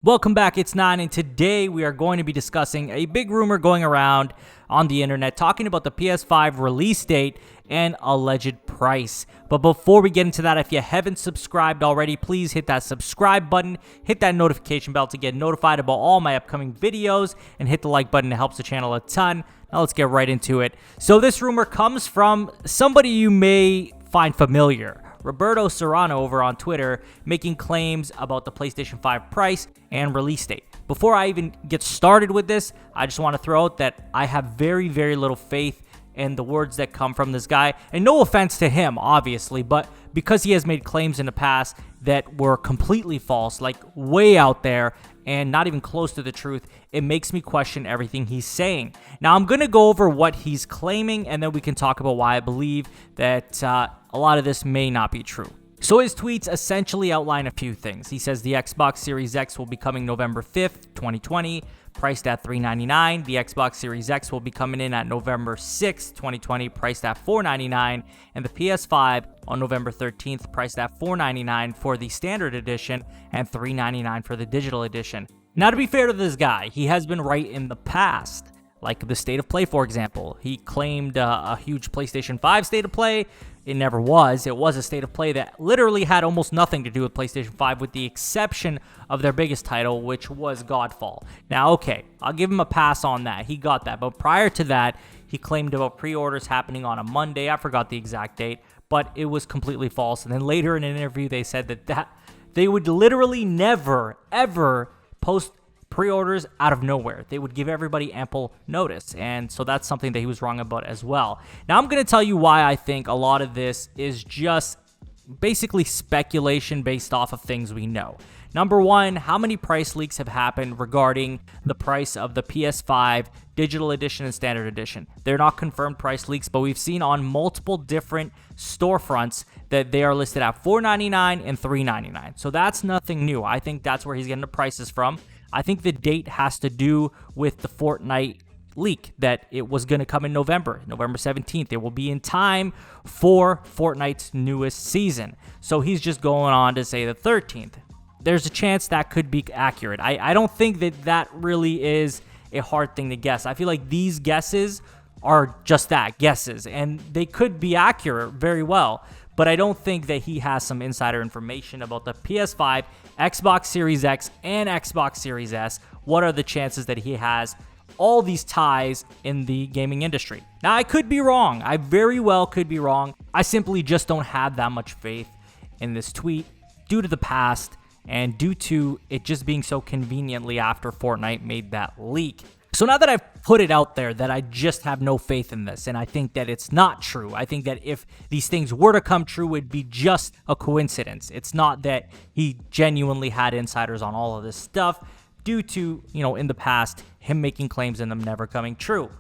Welcome back, it's Nine, and today we are going to be discussing a big rumor going around on the internet talking about the PS5 release date and alleged price. But before we get into that, if you haven't subscribed already, please hit that subscribe button, hit that notification bell to get notified about all my upcoming videos, and hit the like button. It helps the channel a ton. Now let's get right into it. So this rumor comes from somebody you may find familiar. Roberto Serrano over on Twitter making claims about the PlayStation 5 price and release date. Before I even get started with this, I just want to throw out that I have very, very little faith in the words that come from this guy. And no offense to him, obviously, but because he has made claims in the past that were completely false, like way out there and not even close to the truth, it makes me question everything he's saying. Now, I'm going to go over what he's claiming, and then we can talk about why I believe that a lot of this may not be true. So his tweets essentially outline a few things. He says the Xbox Series X will be coming November 5th, 2020, priced at $399. The Xbox Series X will be coming in at November 6th, 2020, priced at $499. And the PS5 on November 13th, priced at $499 for the standard edition and $399 for the digital edition. Now, to be fair to this guy, he has been right in the past. Like the State of Play, for example. He claimed a huge PlayStation 5 State of Play. It never was. It was a State of Play that literally had almost nothing to do with PlayStation 5 with the exception of their biggest title, which was Godfall. Now, okay, I'll give him a pass on that. He got that. But prior to that, he claimed about pre-orders happening on a Monday. I forgot the exact date, but it was completely false. And then later in an interview, they said that they would literally never, ever post pre-orders out of nowhere. They would give everybody ample notice, and so that's something that he was wrong about as well. Now, I'm going to tell you why I think a lot of this is just basically speculation based off of things we know. Number one, how many price leaks have happened regarding the price of the PS5 digital edition and standard edition? They're not confirmed price leaks, but we've seen on multiple different storefronts that they are listed at $499 and $399. So that's nothing new. I think that's where he's getting the prices from. I think the date has to do with the Fortnite leak that it was going to come in November 17th. It will be in time for Fortnite's newest season. So he's just going on to say the 13th. There's a chance that could be accurate. I don't think that really is a hard thing to guess. I feel like these guesses are just that, guesses, and they could be accurate very well. But I don't think that he has some insider information about the PS5, Xbox Series X, and Xbox Series S. What are the chances that he has all these ties in the gaming industry? Now, I could be wrong. I very well could be wrong. I simply just don't have that much faith in this tweet due to the past and due to it just being so conveniently after Fortnite made that leak. So now that I've put it out there that I just have no faith in this, and I think that it's not true. I think that if these things were to come true, it'd be just a coincidence. It's not that he genuinely had insiders on all of this stuff due to, in the past, him making claims and them never coming true.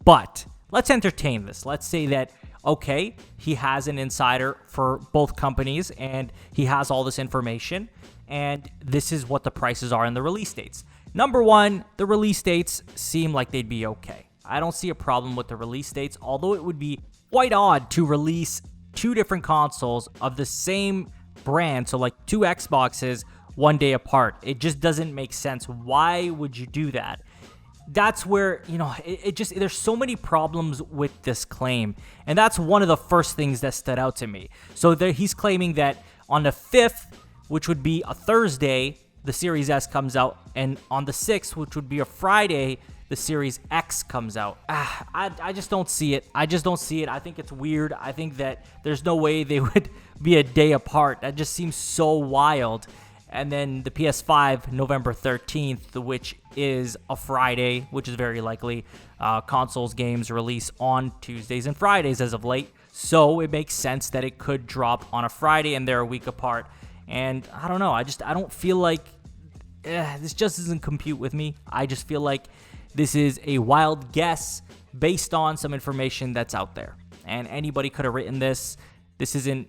But let's entertain this. Let's say that, okay, he has an insider for both companies and he has all this information, and this is what the prices are and the release dates. Number one, the release dates seem like they'd be okay. I don't see a problem with the release dates, although it would be quite odd to release two different consoles of the same brand, so like two Xboxes, one day apart. It just doesn't make sense. Why would you do that? That's where, there's so many problems with this claim, and that's one of the first things that stood out to me. So he's claiming that on the 5th, which would be a Thursday, the Series S comes out, and on the 6th, which would be a Friday, the Series X comes out. I just don't see it. I think it's weird. I think that there's no way they would be a day apart. That just seems so wild. And then the PS5, November 13th, which is a Friday, which is very likely. Consoles games release on Tuesdays and Fridays as of late. So it makes sense that it could drop on a Friday and they're a week apart. And I don't know. I don't feel like this just doesn't compute with me. I just feel like this is a wild guess based on some information that's out there. And anybody could have written this. This isn't,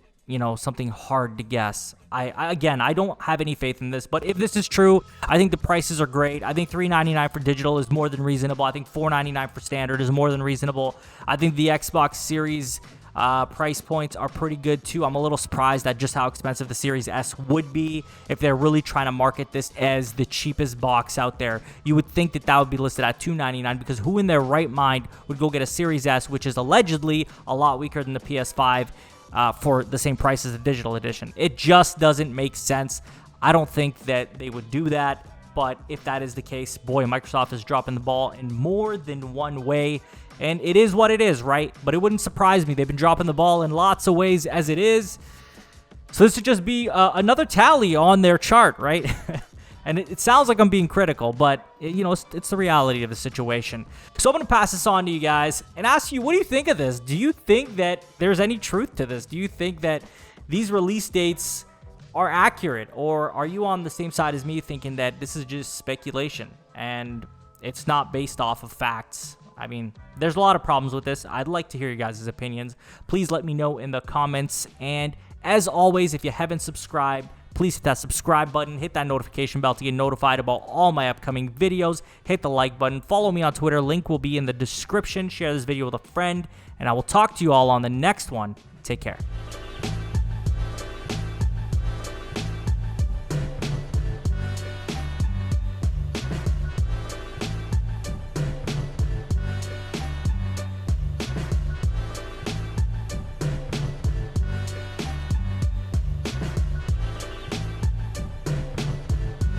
something hard to guess. I don't have any faith in this. But if this is true, I think the prices are great. I think $399 for digital is more than reasonable. I think $499 for standard is more than reasonable. I think the Xbox Series Price points are pretty good too. I'm a little surprised at just how expensive the Series S would be if they're really trying to market this as the cheapest box out there. You would think that that would be listed at $299, because who in their right mind would go get a Series S, which is allegedly a lot weaker than the PS5, for the same price as the digital edition? It just doesn't make sense. I don't think that they would do that, but if that is the case, boy, Microsoft is dropping the ball in more than one way. And it is what it is, right? But it wouldn't surprise me. They've been dropping the ball in lots of ways as it is. So this would just be another tally on their chart, right? And it sounds like I'm being critical, but, you know, it's the reality of the situation. So I'm going to pass this on to you guys and ask you, what do you think of this? Do you think that there's any truth to this? Do you think that these release dates are accurate? Or are you on the same side as me, thinking that this is just speculation and it's not based off of facts? I mean, there's a lot of problems with this. I'd like to hear you guys' opinions. Please let me know in the comments. And as always, if you haven't subscribed, please hit that subscribe button, hit that notification bell to get notified about all my upcoming videos. Hit the like button. Follow me on Twitter. Link will be in the description. Share this video with a friend. And I will talk to you all on the next one. Take care.